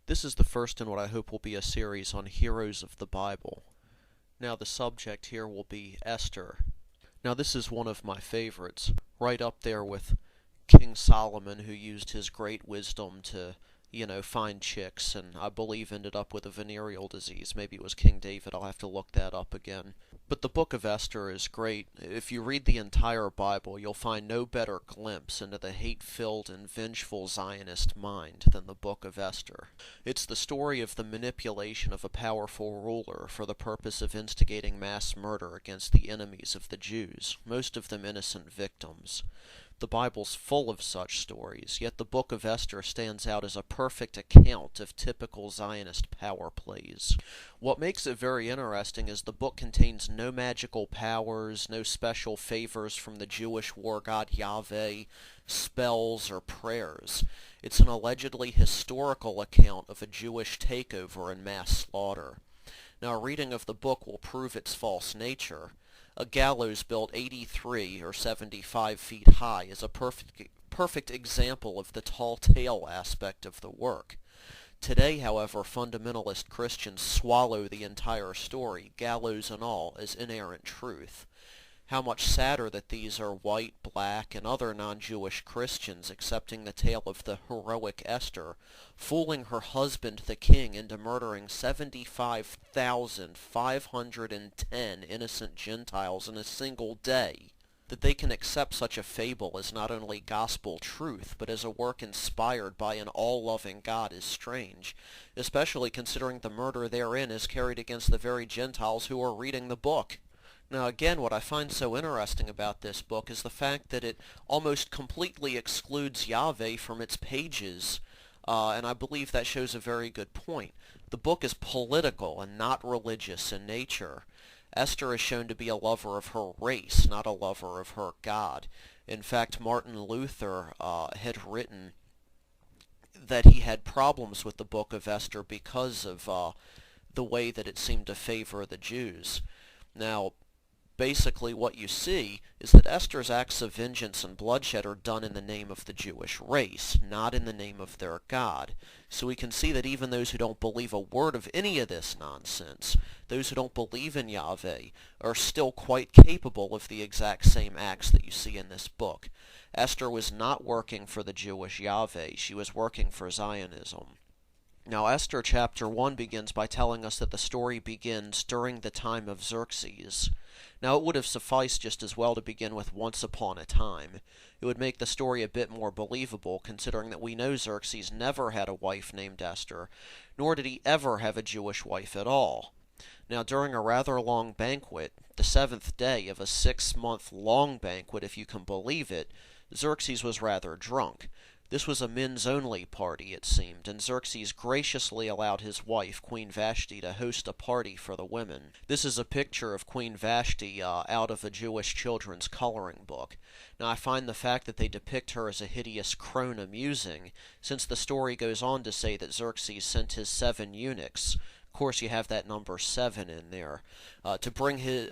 This is the first in what I hope will be a series on heroes of the Bible. Now the subject here will be Esther. Now this is one of my favorites, right up there with King Solomon, who used his great wisdom to, find chicks, and I believe ended up with a venereal disease. Maybe it was King David, I'll have to look that up again. But the book of Esther is great. If you read the entire Bible, you'll find no better glimpse into the hate-filled and vengeful Zionist mind than the book of Esther. It's the story of the manipulation of a powerful ruler for the purpose of instigating mass murder against the enemies of the Jews, most of them innocent victims. The Bible's full of such stories, yet the book of Esther stands out as a perfect account of typical Zionist power plays. What makes it very interesting is the book contains no magical powers, no special favors from the Jewish war god Yahweh, spells, or prayers. It's an allegedly historical account of a Jewish takeover and mass slaughter. Now, a reading of the book will prove its false nature. A gallows built 83 or 75 feet high is a perfect example of the tall tale aspect of the work. Today, however, fundamentalist Christians swallow the entire story, gallows and all, as inerrant truth. How much sadder that these are white, black, and other non-Jewish Christians accepting the tale of the heroic Esther, fooling her husband the king into murdering 75,510 innocent Gentiles in a single day. That they can accept such a fable as not only gospel truth, but as a work inspired by an all-loving God is strange, especially considering the murder therein is carried against the very Gentiles who are reading the book. Now again, what I find so interesting about this book is the fact that it almost completely excludes Yahweh from its pages, and I believe that shows a very good point. The book is political and not religious in nature. Esther is shown to be a lover of her race, not a lover of her God. In fact, Martin Luther had written that he had problems with the book of Esther because of the way that it seemed to favor the Jews. Now, basically what you see is that Esther's acts of vengeance and bloodshed are done in the name of the Jewish race, not in the name of their God. So we can see that even those who don't believe a word of any of this nonsense, those who don't believe in Yahweh, are still quite capable of the exact same acts that you see in this book. Esther was not working for the Jewish Yahweh, she was working for Zionism. Now, Esther chapter 1 begins by telling us that the story begins during the time of Xerxes. Now, it would have sufficed just as well to begin with once upon a time. It would make the story a bit more believable, considering that we know Xerxes never had a wife named Esther, nor did he ever have a Jewish wife at all. Now, during a rather long banquet, the 7th day of a 6-month-long banquet, if you can believe it, Xerxes was rather drunk. This was a men's-only party, it seemed, and Xerxes graciously allowed his wife, Queen Vashti, to host a party for the women. This is a picture of Queen Vashti out of a Jewish children's coloring book. Now, I find the fact that they depict her as a hideous crone amusing, since the story goes on to say that Xerxes sent his 7 eunuchs, of course you have that number 7 in there, to bring his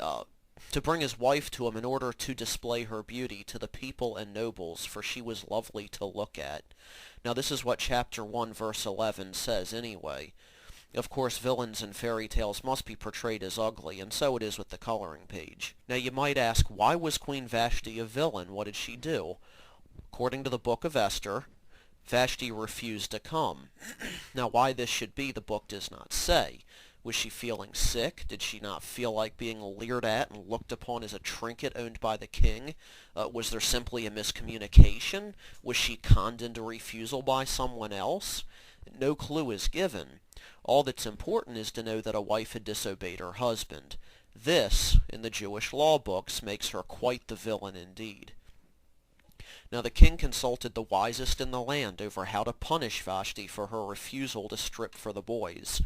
wife to him in order to display her beauty to the people and nobles, for she was lovely to look at. Now this is what chapter 1 verse 11 says anyway. Of course, villains in fairy tales must be portrayed as ugly, and so it is with the coloring page. Now you might ask, why was Queen Vashti a villain? What did she do? According to the book of Esther, Vashti refused to come. Now why this should be, the book does not say. Was she feeling sick? Did she not feel like being leered at and looked upon as a trinket owned by the king? Was there simply a miscommunication? Was she conned into refusal by someone else? No clue is given. All that's important is to know that a wife had disobeyed her husband. This, in the Jewish law books, makes her quite the villain indeed. Now the king consulted the wisest in the land over how to punish Vashti for her refusal to strip for the boys.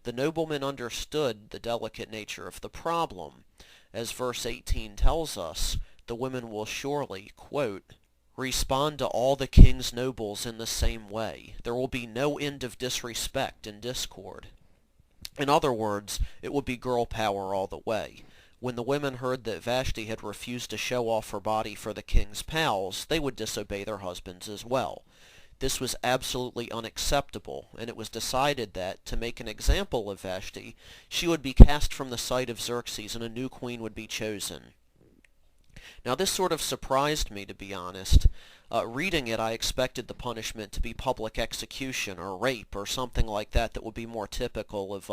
The nobleman understood the delicate nature of the problem. As verse 18 tells us, the women will surely, quote, respond to all the king's nobles in the same way. There will be no end of disrespect and discord. In other words, it would be girl power all the way. When the women heard that Vashti had refused to show off her body for the king's pals, they would disobey their husbands as well. This was absolutely unacceptable, and it was decided that, to make an example of Vashti, she would be cast from the sight of Xerxes and a new queen would be chosen. Now this sort of surprised me, to be honest. Reading it, I expected the punishment to be public execution or rape or something like that that would be more typical of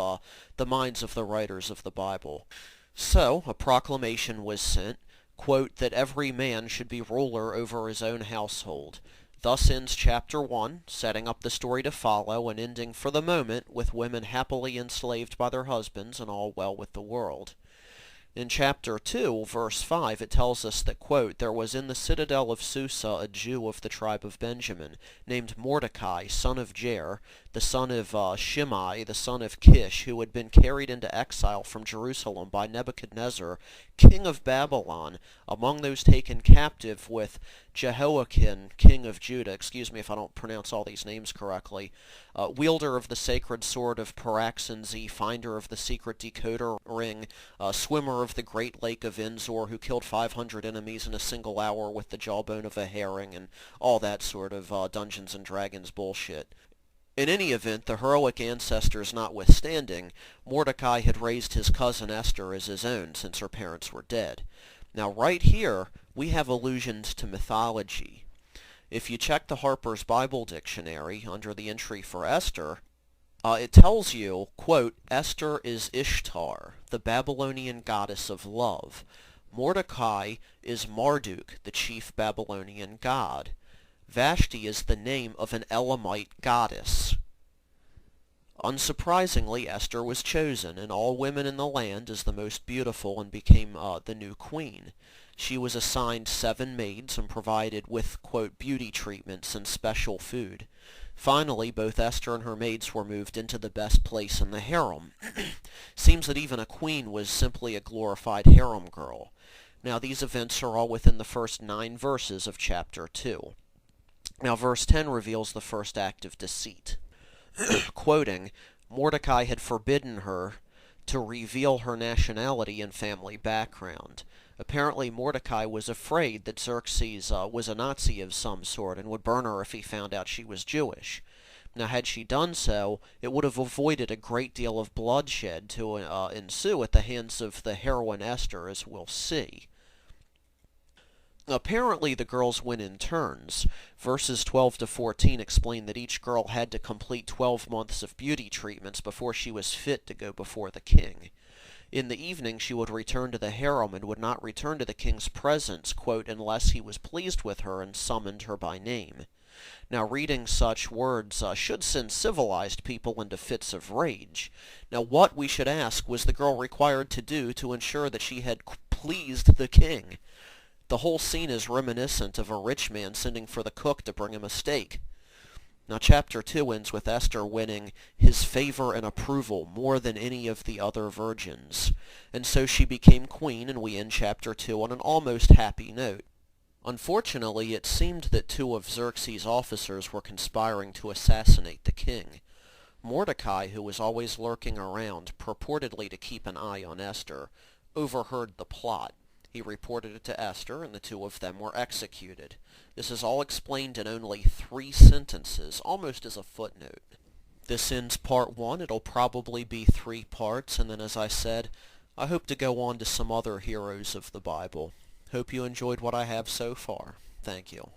the minds of the writers of the Bible. So, a proclamation was sent, quote, that every man should be ruler over his own household. Thus ends chapter 1, setting up the story to follow and ending for the moment with women happily enslaved by their husbands and all well with the world. In chapter 2, verse 5, it tells us that, quote, there was in the citadel of Susa a Jew of the tribe of Benjamin, named Mordecai, son of Jair, the son of Shimei, the son of Kish, who had been carried into exile from Jerusalem by Nebuchadnezzar, king of Babylon, among those taken captive with Jehoiakim, king of Judah, excuse me if I don't pronounce all these names correctly, wielder of the sacred sword of Paraxenzi, finder of the secret decoder ring, swimmer of the great lake of Enzor, who killed 500 enemies in a single hour with the jawbone of a herring, and all that sort of Dungeons and Dragons bullshit. In any event, the heroic ancestors notwithstanding, Mordecai had raised his cousin Esther as his own since her parents were dead. Now right here, we have allusions to mythology. If you check the Harper's Bible Dictionary under the entry for Esther, it tells you, quote, Esther is Ishtar, the Babylonian goddess of love. Mordecai is Marduk, the chief Babylonian god. Vashti is the name of an Elamite goddess. Unsurprisingly, Esther was chosen, and all women in the land, as the most beautiful and became the new queen. She was assigned 7 maids and provided with, quote, beauty treatments and special food. Finally, both Esther and her maids were moved into the best place in the harem. Seems that even a queen was simply a glorified harem girl. Now, these events are all within the first 9 verses of chapter 2. Now, verse 10 reveals the first act of deceit. Quoting, Mordecai had forbidden her to reveal her nationality and family background. Apparently, Mordecai was afraid that Xerxes was a Nazi of some sort and would burn her if he found out she was Jewish. Now, had she done so, it would have avoided a great deal of bloodshed to ensue at the hands of the heroine Esther, as we'll see. Apparently the girls went in turns. Verses 12 to 14 explain that each girl had to complete 12 months of beauty treatments before she was fit to go before the king. In the evening she would return to the harem and would not return to the king's presence, quote, unless he was pleased with her and summoned her by name. Now, reading such words should send civilized people into fits of rage. Now, what, we should ask, was the girl required to do to ensure that she had pleased the king? The whole scene is reminiscent of a rich man sending for the cook to bring him a steak. Now, chapter 2 ends with Esther winning his favor and approval more than any of the other virgins. And so she became queen, and we end chapter 2 on an almost happy note. Unfortunately, it seemed that 2 of Xerxes' officers were conspiring to assassinate the king. Mordecai, who was always lurking around, purportedly to keep an eye on Esther, overheard the plot. He reported it to Esther, and the 2 of them were executed. This is all explained in only 3 sentences, almost as a footnote. This ends part 1. It'll probably be 3 parts, and then, as I said, I hope to go on to some other heroes of the Bible. Hope you enjoyed what I have so far. Thank you.